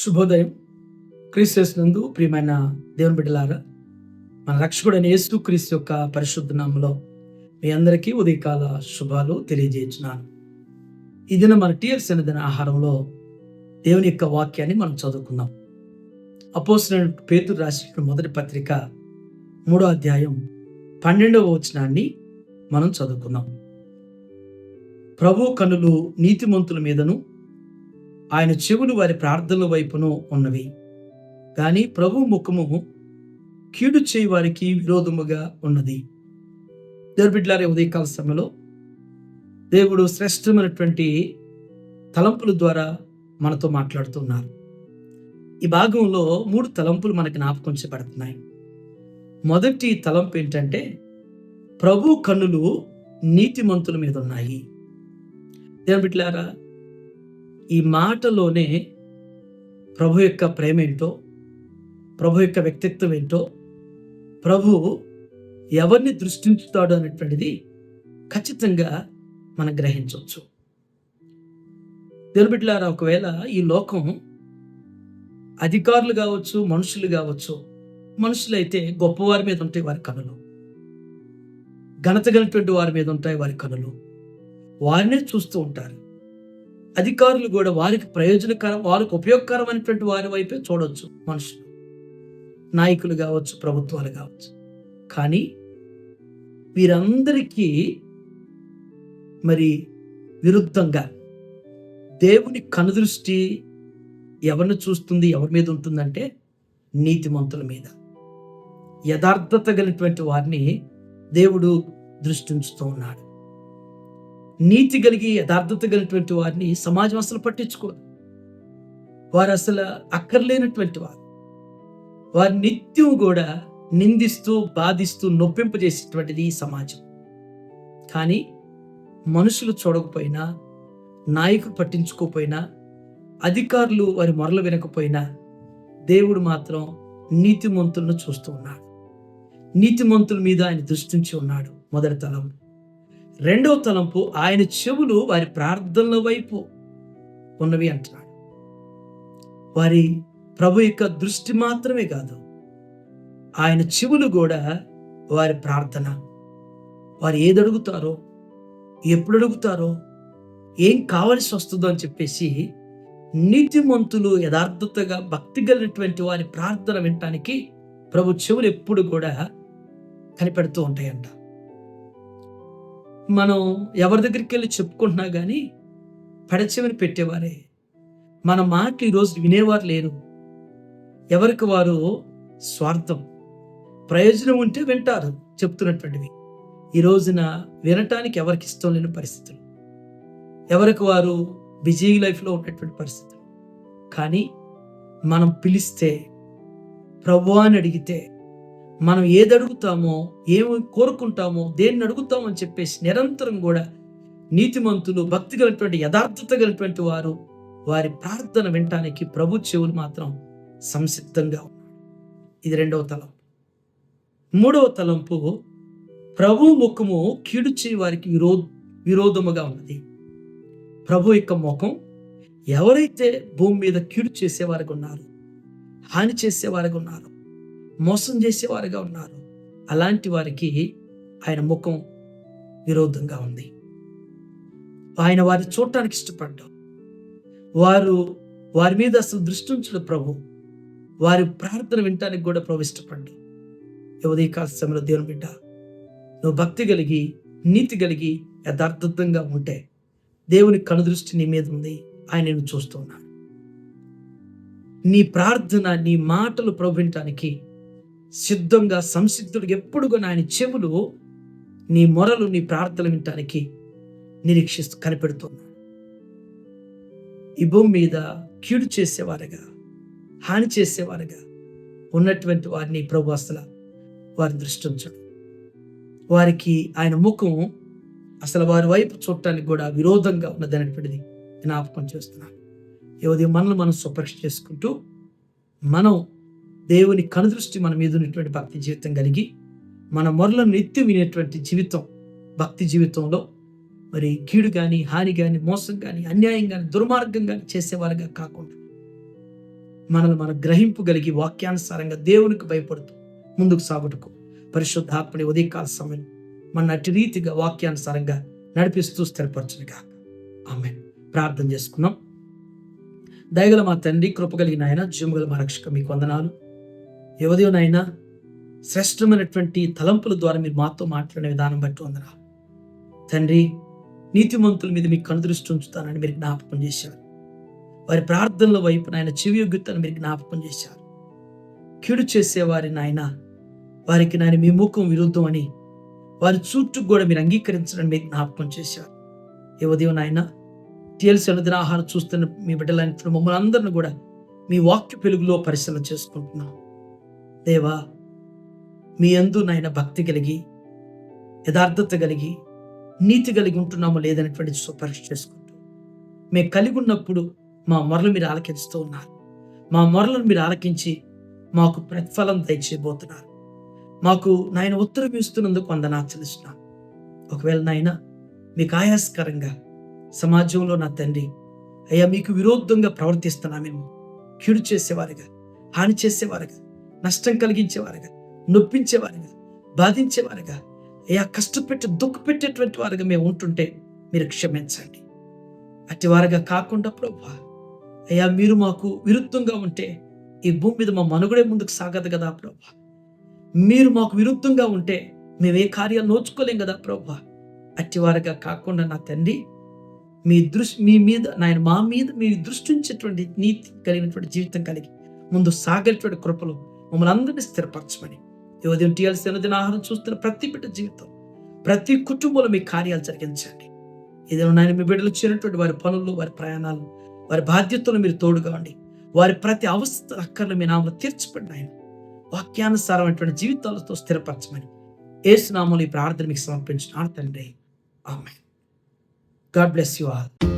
శుభోదయం. క్రీస్తు ప్రియమైన దేవుని బిడ్డలారా, మన రక్షకుడైన యేసు క్రీస్తు యొక్క పరిశుద్ధ నామములో మీ అందరికీ ఉదయకాల శుభాలు తెలియజేస్తున్నాను. ఈ దినం మన టీఎస్ దిన ఆహారంలో దేవుని యొక్క వాక్యాన్ని మనం చదువుకుందాం. అపోస్తలుడైన పేతురు రాసిన మొదటి పత్రిక 3వ అధ్యాయం 12వ వచనాన్ని మనం చదువుకుందాం. ప్రభు కన్నులు నీతిమంతుల మీదను, ఆయన చెవులు వారి ప్రార్థనల వైపును ఉన్నవి, కానీ ప్రభు ముఖము కీడు చేయి వారికి విరోధముగా ఉన్నది. దేవుని బిడ్డలారా, ఉదయకాల సమయంలో దేవుడు శ్రేష్టమైనటువంటి తలంపుల ద్వారా మనతో మాట్లాడుతున్నారు. ఈ భాగంలో 3 తలంపులు మనకి జ్ఞాపకం చేయబడుతున్నాయి. మొదటి తలంపు ఏంటంటే, ప్రభు కన్నులు నీతిమంతుల మీద ఉన్నాయి. దేవుని బిడ్డలారా, ఈ మాటలోనే ప్రభు యొక్క ప్రేమ ఏంటో, ప్రభు యొక్క వ్యక్తిత్వం ఏంటో, ప్రభు ఎవరిని దృష్టించుతాడు అనేటువంటిది ఖచ్చితంగా మనం గ్రహించవచ్చు. దేవుని బిడ్డలారా, ఒకవేళ ఈ లోకం అధికారులు కావచ్చు, మనుషులు కావచ్చు, మనుషులైతే గొప్పవారి మీద ఉంటాయి వారి కనులు, ఘనత కలిగినటువంటి వారి మీద ఉంటాయి వారి కనులు, వారినే చూస్తూ ఉంటారు. అధికారులు కూడా వారికి ప్రయోజనకరం, వారికి ఉపయోగకరమైనటువంటి వారి వైపే చూడవచ్చు మనుషులు, నాయకులు కావచ్చు, ప్రభుత్వాలు కావచ్చు. కానీ వీరందరికీ మరి విరుద్ధంగా దేవుని కనుదృష్టి ఎవరిని చూస్తుంది, ఎవరి మీద ఉంటుందంటే నీతిమంతుల మీద, యథార్థత కలిగినటువంటి వారిని దేవుడు దృష్టించుతూ ఉన్నాడు. నీతి కలిగి యథార్థత కలిగినటువంటి వారిని సమాజం అసలు పట్టించుకోదు. వారు అసలు అక్కర్లేనటువంటి వారు. వారి నిత్యం కూడా నిందిస్తూ, బాధిస్తూ, నొప్పింపజేసేటువంటిది ఈ సమాజం. కానీ మనుషులు చూడకపోయినా, నాయకులు పట్టించుకోకపోయినా, అధికారులు వారి మొరలు వినకపోయినా, దేవుడు మాత్రం నీతిమంతులను చూస్తూ ఉన్నాడు. నీతిమంతుల మీద ఆయన దృష్టించి ఉన్నాడు. మొదటి తలంపు. రెండవ తలంపు, ఆయన చెవులు వారి ప్రార్థనల వైపు ఉన్నవి అంటున్నాడు. వారి ప్రభు యొక్క దృష్టి మాత్రమే కాదు, ఆయన చెవులు కూడా వారి ప్రార్థన, వారు ఏది అడుగుతారో, ఎప్పుడు అడుగుతారో, ఏం కావాల్సి వస్తుందో అని చెప్పేసి నీతిమంతులు యథార్థతగా భక్తి కలిగినటువంటి వారి ప్రార్థన వినటానికి ప్రభు చెవులు ఎప్పుడు కూడా కనిపెడుతూ ఉంటాయంట. మనం ఎవరి దగ్గరికి వెళ్ళి చెప్పుకుంటున్నా కానీ పెడచెవిని పెట్టేవారే. మన మాట ఈరోజు వినేవారు లేరు. ఎవరికి వారు స్వార్థం, ప్రయోజనం ఉంటే వింటారు చెప్తున్నటువంటివి. ఈ రోజున వినటానికి ఎవరికి ఇష్టం లేని పరిస్థితులు, ఎవరికి వారు బిజీ లైఫ్లో ఉన్నటువంటి పరిస్థితులు. కానీ మనం పిలిస్తే, ప్రభువా అని అడిగితే, మనం ఏది అడుగుతామో, ఏమి కోరుకుంటామో, దేన్ని అడుగుతామో అని చెప్పేసి నిరంతరం కూడా నీతిమంతులు, భక్తి కలిగినటువంటి, యథార్థత కలిగినటువంటి వారు వారి ప్రార్థన వినటానికి ప్రభు చెవులు మాత్రం సంసిద్ధంగా ఉన్నాయి. ఇది రెండవ తలంపు. మూడవ తలంపు, ప్రభు ముఖము కీడు చేయి వారికి విరోధముగా ఉన్నది. ప్రభు యొక్క ముఖం ఎవరైతే భూమి మీద కీడు చేసేవారుగా ఉన్నారు, హాని చేసేవారుగా ఉన్నారు, మోసం చేసేవారుగా ఉన్నారు, అలాంటి వారికి ఆయన ముఖం విరోధంగా ఉంది. ఆయన వారిని చూడటానికి ఇష్టపడ్డాడు. వారి మీద అసలు దృష్టి ఉంచడు ప్రభు. వారి ప్రార్థన వినటానికి కూడా ప్రభు ఇష్టపడ్డాడు. ఉదయకాల సమయంలో దేవుని బిడ్డ, నువ్వు భక్తి కలిగి, నీతి కలిగి, యథార్థంగా ఉంటే దేవుని కనుదృష్టి నీ మీద ఉంది. ఆయన నిన్ను చూస్తూ ఉన్నాడు. నీ ప్రార్థన, నీ మాటలు ప్రభు వినటానికి సిద్ధంగా, సంసిద్ధుడు ఎప్పుడు కూడా ఆయన చెవులు నీ మొరలు, నీ ప్రార్థనలు వినటానికి నిరీక్షిస్తూ కనిపెడుతున్నాడు. ఈ భూమి మీద కీడు చేసేవారుగా, హాని చేసేవారుగా ఉన్నటువంటి వారిని ప్రభు అసలు వారి దృష్టి ఉంచడు. వారికి ఆయన ముఖం అసలు వారి వైపు చూడటానికి కూడా విరోధంగా ఉన్నది అనేటువంటిది జ్ఞాపకం చేస్తున్నాను. ఈ మనల్ని మనం సుపరీక్ష చేసుకుంటూ, మనం దేవుని కనుదృష్టి మన మీద ఉన్నటువంటి భక్తి జీవితం కలిగి, మన మొరలను నిత్యం వినేటువంటి జీవితం, భక్తి జీవితంలో మరి కీడు కానీ, హాని కానీ, మోసం కానీ, అన్యాయం కానీ, దుర్మార్గం కానీ చేసేవారుగా కాకుండా మనల్ని మనం గ్రహింపు కలిగి వాక్యానుసారంగా దేవునికి భయపడుతూ ముందుకు సాగుటకు పరిశుద్ధాత్మని ఉదయకాల సమయం మన అటు రీతిగా వాక్యానుసారంగా నడిపిస్తూ స్థిరపరచునుగా. ఆమేన్. ప్రార్థన చేసుకున్నాం. దయగల మా తండ్రి, కృపగలిగిన ఆయన, జీవముగల మా రక్షక, మీకు వందనాలు. ఈ ఉదయం నాయన శ్రేష్టమైనటువంటి తలంపుల ద్వారా మీరు మాతో మాట్లాడిన విధానం బట్టి వందనాలు తండ్రి. నీతిమంతుల మీద మీకు కనుదృష్టి ఉంచుతానని మీరు జ్ఞాపకం చేశారు. వారి ప్రార్థనల వైపు నాయన చెవియొగ్గుతాను మీరు జ్ఞాపకం చేశారు. కీడు చేసేవారి నాయన వారికి నాయన మీ ముఖం విరుద్ధం అని వారి చుట్టూ కూడా మీరు అంగీకరించడం మీకు జ్ఞాపకం చేశారు. ఈ ఉదయం నాయన తేల్చి అనుదిన ఆహారం చూస్తున్న మీ బిడ్డలైన మమ్మల్ని అందరిని కూడా మీ వాక్య వెలుగులో పరిశీలన చేసుకుంటున్నాం. దేవా, మీ యందు నాయన భక్తి కలిగి, యథార్థత కలిగి, నీతి కలిగి ఉంటున్నామో లేదనేటువంటి పరీక్ష చేసుకుంటూ మేము కలిగి ఉన్నప్పుడు మా మొరలు మీరు ఆలకిస్తూ ఉన్నారు. మా మొరలను మీరు ఆలకించి మాకు ప్రతిఫలం దయచేయబోతున్నారు. మాకు నాయన ఉత్తరం ఇస్తున్నందుకు వందనాలు చెల్లిస్తున్నాను. ఒకవేళ నాయన మీకు ఆయాస్కరంగా సమాజంలో నా తండ్రి అయ్యా మీకు విరోధంగా ప్రవర్తిస్తున్నామేమో, కీడు చేసేవారుగా, హాని చేసేవారుగా, నష్టం కలిగించేవారుగా, నొప్పించేవారుగా, బాధించేవారుగా, అయ్యా కష్టపెట్టి దుఃఖపెట్టేటువంటి వారుగా మేము ఉంటుంటే మీరు క్షమించండి. అట్టి వారుగా కాకుండా ప్రభువా అయ్యా మీరు మాకు విరుద్ధంగా ఉంటే ఈ భూమి మీద మా మనుగడే ముందుకు సాగదు కదా ప్రభువా. మీరు మాకు విరుద్ధంగా ఉంటే మేము ఏ కార్యాలు నోచుకోలేం కదా ప్రభువా. అట్టి వారుగా కాకుండా నా తండ్రి మీ మీద నాయన మా మీద మీ దృష్టి ఉంచేటువంటి నీతి కలిగినటువంటి జీవితం కలిగి ముందు సాగేటువంటి కృపలు మమ్మల్ని అందరినీ స్థిరపరచమని ఈ ఉదయం టీఎల్సీ అనుదిన ఆహారం చూస్తున్న ప్రతి బిడ్డ జీవితం, ప్రతి కుటుంబంలో మీ కార్యాలు జరిగించండి. ఏదైనా నాయన మీ బిడ్డలు చేరినటువంటి వారి పనులు, వారి ప్రయాణాలు, వారి బాధ్యతలు మీరు తోడుగా ఉండి వారి ప్రతి అవస్థ అక్కర్లు మీ నామలో తీర్చిపడిన ఆయన వాక్యానుసారమైనటువంటి జీవితాలతో స్థిరపరచమని యేసు నామములో ఈ ప్రార్థన మీకు సమర్పించిన తండ్రి. Amen. God bless you all.